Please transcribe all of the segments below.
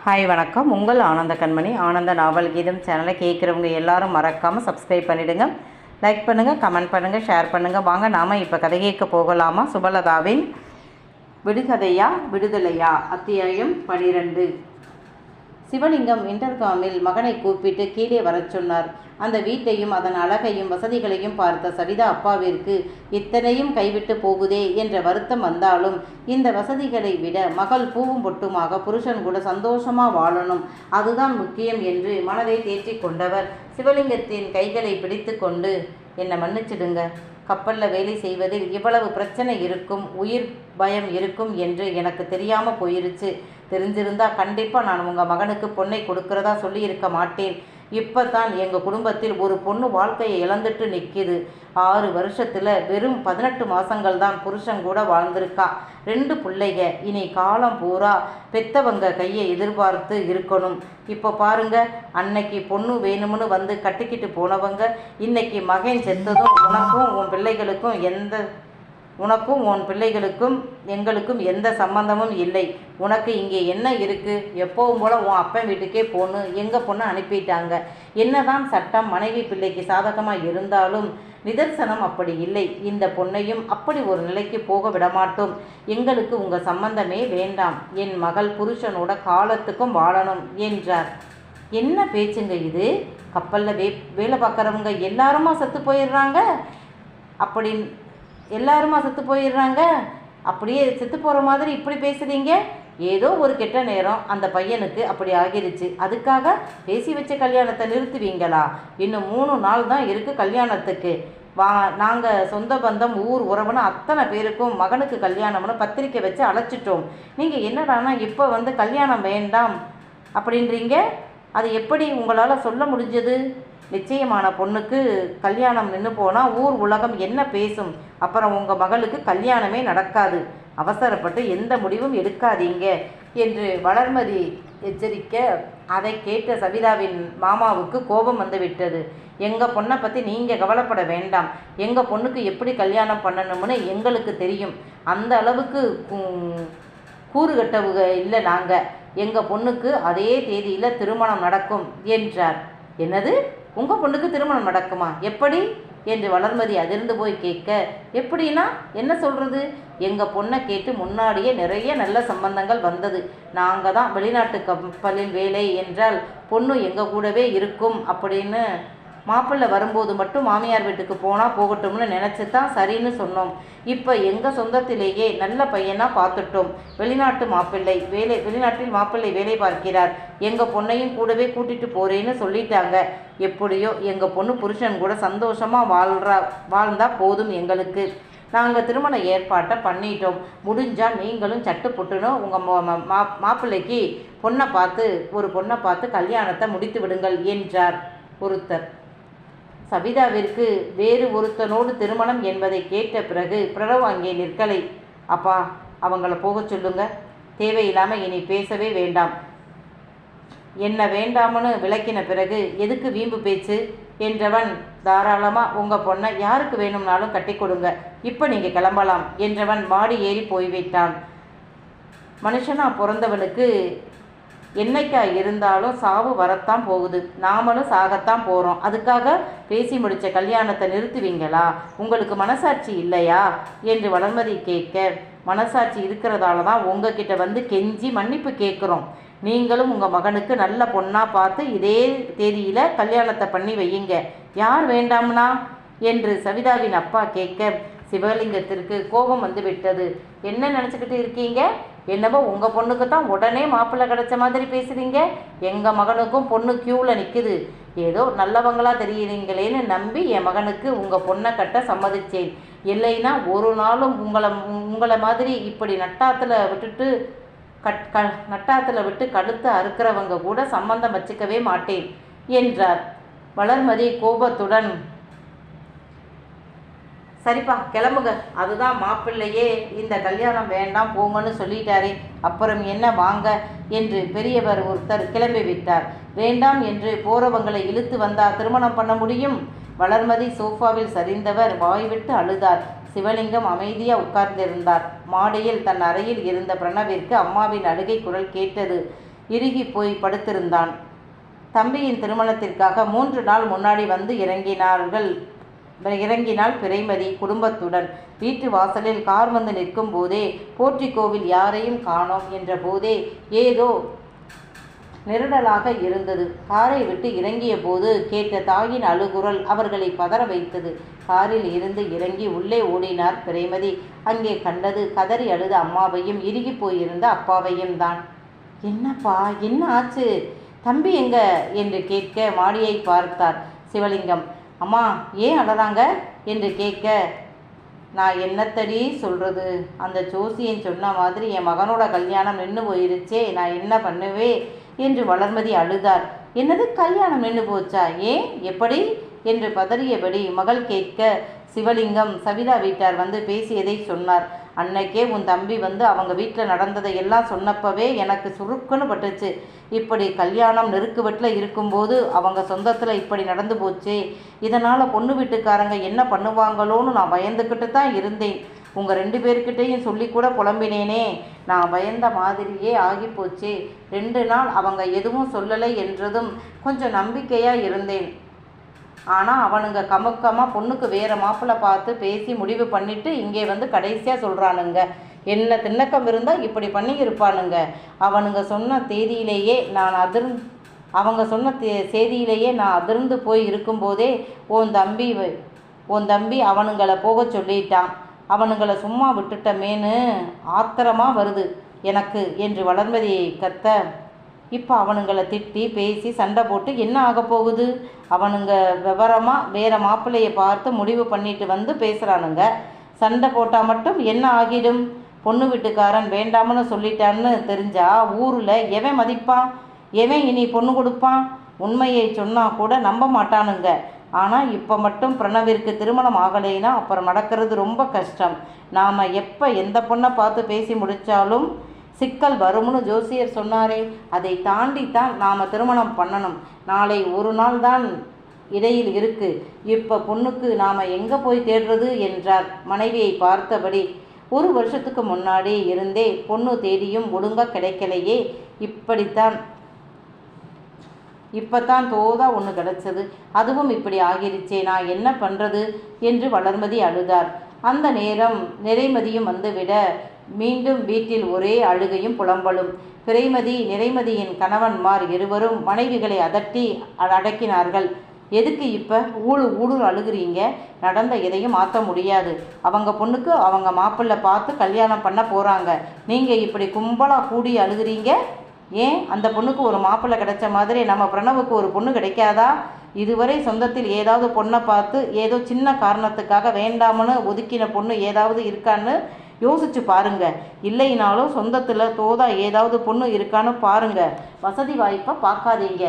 Hi வணக்கம். உங்கள் ஆனந்த கண்மணி. ஆனந்த நாவல் கீதம் சேனலை கேட்குறவங்க எல்லாரும் மறக்காமல் சப்ஸ்கிரைப் பண்ணிவிடுங்க. லைக் பண்ணுங்கள், கமெண்ட் பண்ணுங்கள், ஷேர் பண்ணுங்கள். வாங்க நாம் இப்போ கதை கேட்க போகலாமா? சுபலதாவின் விடுகதையா விடுதலையா அத்தியாயம் 12. சிவலிங்கம் இன்டர்காமில் மகனை கூப்பிட்டு கீழே வரச் சொன்னார். அந்த வீட்டையும் அதன் அழகையும் வசதிகளையும் பார்த்த சவிதா அப்பாவிற்கு இத்தனையும் கைவிட்டு போகுதே என்ற வருத்தம் வந்தாலும், இந்த வசதிகளை விட மகள் பூவும் பொட்டுமாக புருஷன் கூட சந்தோஷமா வாழணும், அதுதான் முக்கியம் என்று மனதை தேற்றிக் கொண்டவர் சிவலிங்கத்தின் கைகளை பிடித்து கொண்டு, என்னை மன்னிச்சிடுங்க, கப்பலில் வேலை செய்வதில் இவ்வளவு பிரச்சனை இருக்கும், உயிர் பயம் இருக்கும் என்று எனக்கு தெரியாமல் போயிருச்சு. தெரிஞ்சிருந்தா கண்டிப்பாக நான் உங்கள் மகனுக்கு பொண்ணை கொடுக்கறதா சொல்லியிருக்க மாட்டேன். இப்போ தான் எங்கள் குடும்பத்தில் ஒரு பொண்ணு வாழ்க்கையை இழந்துட்டு நிற்கிது. 6 வருஷத்தில் வெறும் 18 மாதங்கள் தான் புருஷன் கூட வாழ்ந்திருக்கா. 2 பிள்ளைங்க. இனி காலம் பூரா பெத்தவங்க கையை எதிர்பார்த்து இருக்கணும். இப்போ பாருங்க, அன்னைக்கு பொண்ணு வேணும்னு வந்து கட்டிக்கிட்டு போனவங்க இன்னைக்கு மகன் செத்ததும் உனக்கும் உன் பிள்ளைகளுக்கும் எங்களுக்கும் எந்த சம்பந்தமும் இல்லை. உனக்கு இங்கே என்ன இருக்குது? எப்போவும் போல் உன் அப்பன் வீட்டுக்கே பொண்ணு எங்கள் பொண்ணை அனுப்பிட்டாங்க. என்னதான் சட்டம் மனைவி பிள்ளைக்கு சாதகமாக இருந்தாலும் நிதர்சனம் அப்படி இல்லை. இந்த பொண்ணையும் அப்படி ஒரு நிலைக்கு போக விடமாட்டோம். எங்களுக்கு உங்கள் சம்பந்தமே வேண்டாம். என் மகள் புருஷனோட காலத்துக்கும் வாழணும் என்றார். என்ன பேச்சுங்க இது? கப்பலில் வேலை பார்க்குறவங்க எல்லாருமா செத்து போயிடுறாங்க? எல்லாருமா செத்து போயிடுறாங்க? அப்படியே செத்து போகிற மாதிரி இப்படி பேசுகிறீங்க? ஏதோ ஒரு கெட்ட நேரம் அந்த பையனுக்கு அப்படி ஆகிருச்சு. அதுக்காக பேசி வச்ச கல்யாணத்தை நிறுத்துவீங்களா? இன்னும் 3 நாள் தான் இருக்குது கல்யாணத்துக்கு. நாங்கள் சொந்த பந்தம் ஊர் உறவுன்னு அத்தனை பேருக்கும் மகனுக்கு கல்யாணம்னு பத்திரிக்கை வச்சு அழைச்சிட்டோம். நீங்கள் என்னடானா இப்போ வந்து கல்யாணம் வேண்டாம் அப்படின்றீங்க? அது எப்படி உங்களால் சொல்ல முடிஞ்சது? நிச்சயமான பொண்ணுக்கு கல்யாணம் நின்று போனால் ஊர் உலகம் என்ன பேசும்? அப்புறம் உங்கள் மகளுக்கு கல்யாணமே நடக்காது. அவசரப்பட்டு எந்த முடிவும் எடுக்காதீங்க என்று வளர்மதி எச்சரிக்க, அதை கேட்ட சவிதாவின் மாமாவுக்கு கோபம் வந்து விட்டது. எங்கள் பொண்ணை பற்றி நீங்கள் கவலைப்பட வேண்டாம். எங்கள் பொண்ணுக்கு எப்படி கல்யாணம் பண்ணணும்னு எங்களுக்கு தெரியும். அந்த அளவுக்கு கூறுகட்டவுக இல்லை நாங்கள். எங்கள் பொண்ணுக்கு அதே தேதியில் திருமணம் நடக்கும் என்றார். என்னது? உங்கள் பொண்ணுக்கு திருமணம் நடக்குமா? எப்படி என்று வளர்மதி அதிர்ந்து போய் கேட்க, எப்படின்னா என்ன சொல்கிறது? எங்கள் பொண்ணை கேட்டு முன்னாடியே நிறைய நல்ல சம்பந்தங்கள் வந்தது. நாங்கள் தான் வெளிநாட்டு கப்பலில் வேலை என்றால் பொண்ணு எங்கள் கூடவே இருக்கும் அப்படின்னு மாப்பிள்ளை வரும்போது மட்டும் மாமியார் வீட்டுக்கு போனால் போகட்டும்னு நினச்சி தான் சரின்னு சொன்னோம். இப்போ எங்கள் சொந்தத்திலேயே நல்ல பையனாக பார்த்துட்டோம். வெளிநாட்டில் மாப்பிள்ளை வேலை பார்க்கிறார். எங்கள் பொண்ணையும் கூடவே கூட்டிகிட்டு போகிறேன்னு சொல்லிட்டாங்க. எப்படியோ எங்கள் பொண்ணு புருஷன் கூட சந்தோஷமாக வாழ்ந்தா போதும் எங்களுக்கு. நாங்கள் திருமண ஏற்பாட்டை பண்ணிட்டோம். முடிஞ்சால் நீங்களும் சட்டு புட்டுன்னு உங்கள் மாப்பிள்ளைக்கு ஒரு பொண்ணை பார்த்து கல்யாணத்தை முடித்து விடுங்கள் என்றார் ஒருத்தர். சவிதாவிற்கு வேறு ஒருத்தனோடு திருமணம் என்பதை கேட்ட பிறகு பிரணவ் அங்கே நிற்கலை. அப்பா, அவங்கள போக சொல்லுங்க. தேவையில்லாமல் இனி பேசவே வேண்டாம். என்ன வேண்டாம்னு விளக்கின பிறகு எதுக்கு வீம்பு பேச்சு என்றவன், தாராளமாக உங்கள் பொண்ணை யாருக்கு வேணும்னாலும் கட்டி கொடுங்க. இப்போ நீங்கள் கிளம்பலாம் என்றவன் மாடி ஏறி போய்விட்டான். மனுஷனா பிறந்தவனுக்கு என்னைக்கா இருந்தாலும் சாவு வரத்தான் போகுது. நாமளும் சாகத்தான் போகிறோம். அதுக்காக பேசி முடித்த கல்யாணத்தை நிறுத்துவீங்களா? உங்களுக்கு மனசாட்சி இல்லையா என்று வளர்மதி கேட்க, மனசாட்சி இருக்கிறதால தான் உங்ககிட்ட வந்து கெஞ்சி மன்னிப்பு கேட்குறோம். நீங்களும் உங்கள் மகனுக்கு நல்ல பொண்ணாக பார்த்து இதே தேதியில் கல்யாணத்தை பண்ணி வையுங்க. யார் வேண்டாம்னா என்று சவிதாவின் அப்பா கேட்க, சிவலிங்கத்திற்கு கோபம் வந்து விட்டது. என்ன நினச்சிக்கிட்டு இருக்கீங்க? என்னவோ உங்கள் பொண்ணுக்கு தான் உடனே மாப்பிள்ளை கிடைச்ச மாதிரி பேசுகிறீங்க. எங்கள் மகனுக்கும் பொண்ணு க்யூவில் நிற்குது. ஏதோ நல்லவங்களாக தெரியுறீங்களேன்னு நம்பி என் மகனுக்கு உங்கள் பொண்ணை கட்ட சம்மதிச்சேன். இல்லைன்னா ஒரு நாளும் உங்களை மாதிரி இப்படி நட்டாத்தில் விட்டு கழுத்து அறுக்கிறவங்க கூட சம்பந்தம் வச்சுக்கவே மாட்டேன் என்றார். வளர்மதி கோபத்துடன், சரிப்பா கிளம்புங்க, அதுதான் மாப்பிள்ளையே இந்த கல்யாணம் வேண்டாம் போங்கன்னு சொல்லிட்டாரே, அப்புறம் என்ன வாங்க என்று பெரியவர் ஒருத்தர் கிளம்பி விட்டார். வேண்டாம் என்று போறவங்களை இழுத்து வந்தா திருமணம் பண்ண முடியும்? வளர்மதி சோஃபாவில் சரிந்தவர் வாய்விட்டு அழுதார். சிவலிங்கம் அமைதியாக உட்கார்ந்திருந்தார். மாடியில் தன் அறையில் இருந்த பிரணவிற்கு அம்மாவின் அழுகை குரல் கேட்டது. இறுகி போய் படுத்திருந்தான். தம்பியின் திருமணத்திற்காக 3 நாள் முன்னாடி வந்து இறங்கினாள் பிறைமதி குடும்பத்துடன். வீட்டு வாசலில் கார் வந்து நிற்கும் போதே போற்றிக்கோவில் யாரையும் காணோம் என்ற போதே ஏதோ நெருடலாக இருந்தது. காரை விட்டு இறங்கிய போது கேட்ட தாயின் அழுகுரல் அவர்களை பதற வைத்தது. காரில் இருந்து இறங்கி உள்ளே ஓடினார் பிறைமதி. அங்கே கண்டது கதறி அழுத அம்மாவையும் இறுகி போயிருந்த அப்பாவையும் தான். என்னப்பா, என்ன ஆச்சு? தம்பி எங்க என்று கேட்க மாடியை பார்த்தார் சிவலிங்கம். அம்மா ஏன் அழறாங்க என்று கேட்க, நான் என்னத்தடி சொல்கிறது, அந்த ஜோசியன் சொன்ன மாதிரி என் மகனோட கல்யாணம் நின்று போயிருச்சே, நான் என்ன பண்ணுவே என்று வளர்மதி அழுதார். என்னது, கல்யாணம் நின்று போச்சா? ஏன், எப்படி என்று பதறியபடி மகள் கேட்க, சிவலிங்கம் சவிதா வீட்டார் வந்து பேசியதை சொன்னார். அன்னைக்கே உன் தம்பி வந்து அவங்க வீட்டில் நடந்ததை எல்லாம் சொன்னப்பவே எனக்கு சுருக்குன்னு பட்டுச்சு. இப்படி கல்யாணம் நெருக்குவெட்டில் இருக்கும்போது அவங்க சொந்தத்தில் இப்படி நடந்து போச்சே, இதனால் பொண்ணு வீட்டுக்காரங்க என்ன பண்ணுவாங்களோன்னு நான் பயந்துக்கிட்டு தான் இருந்தேன். உங்கள் 2 பேர்கிட்டையும் சொல்லி கூட புலம்பினேனே, நான் பயந்த மாதிரியே ஆகிப்போச்சே. 2 நாள் அவங்க எதுவும் சொல்லலை என்றதும் கொஞ்சம் நம்பிக்கையாக இருந்தேன். ஆனால் அவனுங்க கமுக்கமாக பொண்ணுக்கு வேறு மாப்பிள்ளை பார்த்து பேசி முடிவு பண்ணிவிட்டு இங்கே வந்து கடைசியாக சொல்கிறானுங்க. என்ன திண்ணக்கம் இருந்தால் இப்படி பண்ணி இருப்பானுங்க. அவனுங்க சொன்ன தேதியிலேயே நான் அதிர்ந்து போய் இருக்கும்போதே உன் தம்பி அவனுங்களை போக சொல்லிட்டான். அவனுங்களை சும்மா விட்டுட்டமேன்னு ஆத்திரமாக வருது எனக்கு என்று வளர்மதியை கத்த, இப்போ அவனுங்களை திட்டி பேசி சண்டை போட்டு என்ன ஆக போகுது? அவனுங்க விவரமாக வேறு மாப்பிள்ளையை பார்த்து முடிவு பண்ணிட்டு வந்து பேசுகிறானுங்க. சண்டை போட்டால் மட்டும் என்ன ஆகிடும்? பொண்ணு வீட்டுக்காரன் வேண்டாம்னு சொல்லிட்டான்னு தெரிஞ்சா ஊரில் எவன் மதிப்பான்? எவன் இனி பொண்ணு கொடுப்பான்? உண்மையை சொன்னால் கூட நம்ப மாட்டானுங்க. ஆனால் இப்போ மட்டும் பிரணவிற்கு திருமணம் ஆகலைன்னா அப்புறம் நடக்கிறது ரொம்ப கஷ்டம். நாம் எப்போ எந்த பொண்ணை பார்த்து பேசி முடித்தாலும் சிக்கல் வரும்னு ஜோசியர் சொன்னாரே, அதை தாண்டித்தான் நாம் திருமணம் பண்ணணும். நாளை ஒரு நாள் தான் இடையில் இருக்கு. இப்போ பொண்ணுக்கு நாம் எங்கே போய் தேடுறது என்றார் மனைவியை பார்த்தபடி. 1 வருஷத்துக்கு முன்னாடி இருந்தே பொண்ணு தேடியும் ஒழுங்காக கிடைக்கலையே, இப்போத்தான் தோதா ஒன்று கிடச்சது, அதுவும் இப்படி ஆகிருச்சே, நான் என்ன பண்ணுறது என்று வளர்மதி அழுதார். அந்த நேரம் நிறைமதியும் வந்துவிட மீண்டும் வீட்டில் ஒரே அழுகையும் புலம்பலும். நிறைமதியின் கணவன்மார் இருவரும் மனைவிகளை அடக்கினார்கள். எதுக்கு இப்போ ஊழு அழுகிறீங்க? நடந்த எதையும் மாற்ற முடியாது. அவங்க பொண்ணுக்கு அவங்க மாப்பிள்ளை பார்த்து கல்யாணம் பண்ண போகிறாங்க. நீங்கள் இப்படி கும்பலாக கூடி அழுகிறீங்க. ஏன் அந்த பொண்ணுக்கு ஒரு மாப்பிள்ளை கிடைச்ச மாதிரி நம்ம பிரணவுக்கு ஒரு பொண்ணு கிடைக்காதா? இதுவரை சொந்தத்தில் ஏதாவது பொண்ணை பார்த்து ஏதோ சின்ன காரணத்துக்காக வேண்டாமன்னு ஒதுக்கின பொண்ணு ஏதாவது இருக்கான்னு யோசிச்சு பாருங்க. இல்லைனாலும் சொந்தத்தில் தோதா ஏதாவது பொண்ணு இருக்கான்னு பாருங்க. வசதி வாய்ப்பை பார்க்காதீங்க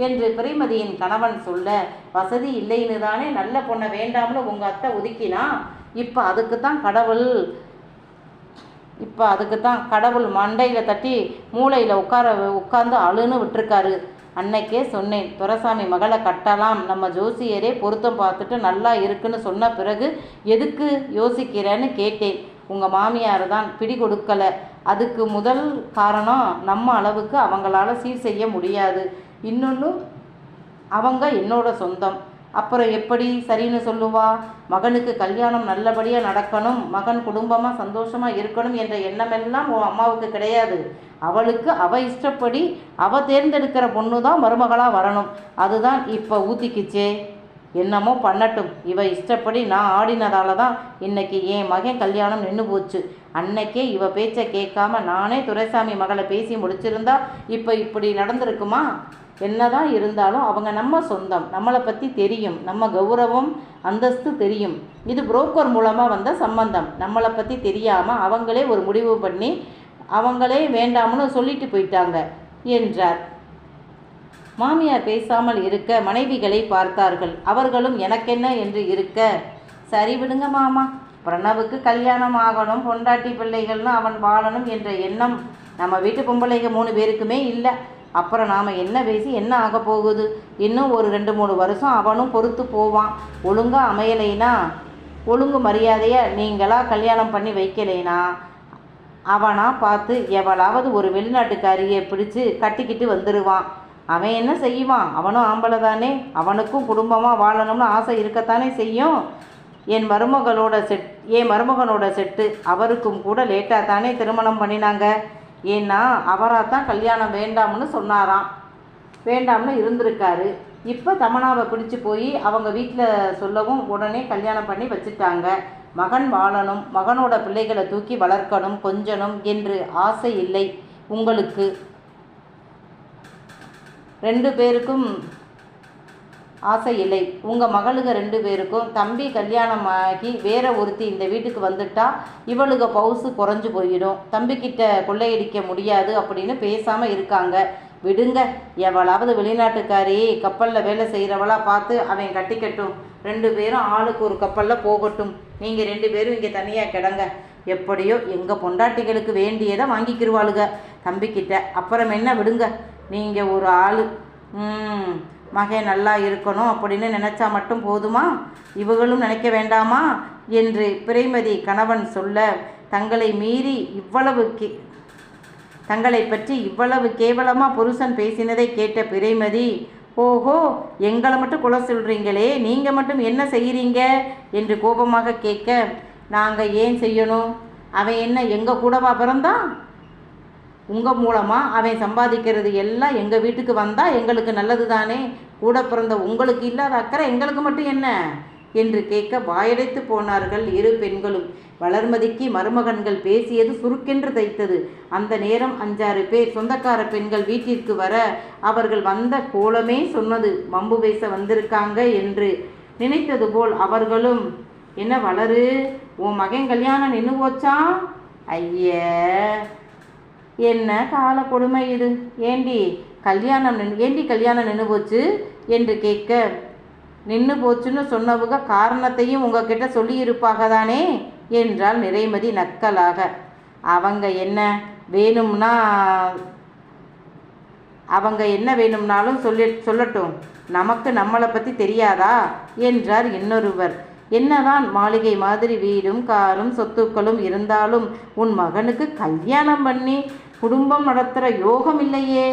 என்று பிறைமதியின் கணவன் சொல்ல, வசதி இல்லைன்னு தானே நல்ல பொண்ணை வேண்டாம்னு உங்கள் அத்தை ஒதுக்கினா. இப்போ அதுக்குத்தான் கடவுள் மண்டையில் தட்டி மூளையில் உட்கார்ந்து அழுன்னு விட்டுருக்காரு. அன்னைக்கே சொன்னேன், துரைசாமி மகளை கட்டலாம், நம்ம ஜோசியரே பொருத்தம் பார்த்துட்டு நல்லா இருக்குன்னு சொன்ன பிறகு எதுக்கு யோசிக்கிறேன்னு கேட்டேன். உங்கள் மாமியார் தான் பிடி கொடுக்கலை. அதுக்கு முதல் காரணம் நம்ம அளவுக்கு அவங்களால சீர் செய்ய முடியாது. இன்னொன்று, அவங்க என்னோட சொந்தம். அப்புறம் எப்படி சரின்னு சொல்லுவா? மகனுக்கு கல்யாணம் நல்லபடியாக நடக்கணும், மகன் குடும்பமாக சந்தோஷமாக இருக்கணும் என்ற எண்ணமெல்லாம் உன் அம்மாவுக்கு கிடையாது. அவளுக்கு இஷ்டப்படி தேர்ந்தெடுக்கிற பொண்ணு தான் மருமகளாக வரணும். அதுதான் இப்போ ஊத்திக்குச்சே. என்னமோ பண்ணட்டும், இஷ்டப்படி நான் ஆடினதால தான் இன்னைக்கு என் மகன் கல்யாணம் நின்று போச்சு. அன்னைக்கே பேச்சை கேட்காம நானே துரைசாமி மகளை பேசி முடிச்சிருந்தா இப்போ இப்படி நடந்திருக்குமா? என்னதான் இருந்தாலும் அவங்க நம்ம சொந்தம், நம்மளை பற்றி தெரியும், நம்ம கௌரவம் அந்தஸ்து தெரியும். இது புரோக்கர் மூலமாக வந்த சம்பந்தம். நம்மளை பற்றி தெரியாமல் அவங்களே ஒரு முடிவு பண்ணி அவங்களே வேண்டாம்னு சொல்லிட்டு போயிட்டாங்க என்றார். மாமியார் பேசாமல் இருக்க மனைவிகளை பார்த்தார்கள். அவர்களும் எனக்கென்ன என்று இருக்க, சரி விடுங்க மாமா, பிரணவுக்கு கல்யாணம் ஆகணும், பொண்டாட்டி பிள்ளைகள்னு அவன் வாழணும் என்ற எண்ணம் நம்ம வீட்டு பொம்பளைங்க 3 பேருக்குமே இல்லை. அப்புறம் நாம் என்ன பேசி என்ன ஆக போகுது? இன்னும் ஒரு 2-3 வருஷம் அவனும் பொறுத்து போவான். ஒழுங்காக அமையலைனா, ஒழுங்கு மரியாதையாக நீங்களாக கல்யாணம் பண்ணி வைக்கலைனா அவனா பார்த்து எவளாவது ஒரு வெளிநாட்டுக்காரியை பிடிச்சு கட்டிக்கிட்டு வந்துடுவான். அவன் என்ன செய்வான்? அவனும் ஆம்பளை தானே, அவனுக்கும் குடும்பமாக வாழணும்னு ஆசை இருக்கத்தானே செய்யும். என் மருமகனோட செட்டு அவருக்கும் கூட லேட்டாக தானே திருமணம் பண்ணினாங்க. ஏன்னா அவராக தான் கல்யாணம் வேண்டாம்னு சொன்னாராம், வேண்டாம்னு இருந்திருக்காரு. இப்போ தமனாவை பிடிச்சி போய் அவங்க வீட்டில் சொல்லவும் உடனே கல்யாணம் பண்ணி வச்சுட்டாங்க. மகன் வாழணும், மகனோட பிள்ளைகளை தூக்கி வளர்க்கணும், கொஞ்சணும் என்று ஆசை இல்லை உங்களுக்கு? 2 பேருக்கும் ஆசை இல்லை. உங்கள் மகளுக 2 பேருக்கும் தம்பி கல்யாணமாகி வேற ஒருத்தி இந்த வீட்டுக்கு வந்துட்டா இவளுக பவுசு குறைஞ்சு போயிடும், தம்பிக்கிட்ட கொள்ளையடிக்க முடியாது அப்படின்னு பேசாமல் இருக்காங்க. விடுங்க, எவளாவது வெளிநாட்டுக்காரி கப்பலில் வேலை செய்கிறவளா பார்த்து அவன் கட்டிக்கட்டும். 2 பேரும் ஆளுக்கு ஒரு கப்பலில் போகட்டும். நீங்கள் 2 பேரும் இங்கே தனியாக கிடங்க. எப்படியோ எங்கள் பொண்டாட்டிகளுக்கு வேண்டியதை வாங்கிக்கிருவாளுங்க தம்பிக்கிட்ட. அப்புறம் என்ன, விடுங்க. நீங்கள் ஒரு ஆள் மகன் நல்லா இருக்கணும் அப்படின்னு நினச்சா மட்டும் போதுமா? இவங்களும் நினைக்க வேண்டாமா என்று பிறைமதி கணவன் சொல்ல, தங்களை பற்றி இவ்வளவு கேவலமாக புருஷன் பேசினதை கேட்ட பிறைமதி, ஓஹோ, எங்களை மட்டும் குறை சொல்கிறீங்களே, நீங்கள் மட்டும் என்ன செய்கிறீங்க என்று கோபமாக கேட்க, நாங்கள் ஏன் செய்யணும்? அவன் என்ன எங்கள் கூடவா பிறந்தான்? உங்கள் மூலமாக அவன் சம்பாதிக்கிறது எல்லாம் எங்கள் வீட்டுக்கு வந்தால் எங்களுக்கு நல்லது தானே. கூட பிறந்த உங்களுக்கு இல்லாத அக்கறை எங்களுக்கு மட்டும் என்ன என்று கேட்க வாயடைத்து போனார்கள் 2 பெண்களும். வளர்மதிக்கு மருமகன்கள் பேசியது சுருக்கென்று தைத்தது. அந்த நேரம் 5-6 பேர் சொந்தக்கார பெண்கள் வீட்டிற்கு வர அவர்கள் வந்த கோலமே சொன்னது வம்பு பேச வந்திருக்காங்க என்று. நினைத்தது போல் அவர்களும், என்ன வளரு, உன் மகன் கல்யாணம் நின்று போச்சான்? ஐய, என்ன கால கொடுமை இது. ஏண்டி கல்யாணம் நின்று போச்சு என்று கேட்க, நின்று போச்சுன்னு சொன்னவங்க காரணத்தையும் உங்ககிட்ட சொல்லியிருப்பாக தானே என்றாள் நிறைமதி நக்கலாக. அவங்க என்ன வேணும்னாலும் சொல்லட்டும், நமக்கு நம்மளை பற்றி தெரியாதா என்றார் இன்னொருவர். என்னதான் மாளிகை மாதிரி வீடும் காரும் சொத்துக்களும் இருந்தாலும் உன் மகனுக்கு கல்யாணம் பண்ணி குடும்பம் நடத்துகிற யோகம் இல்லையே.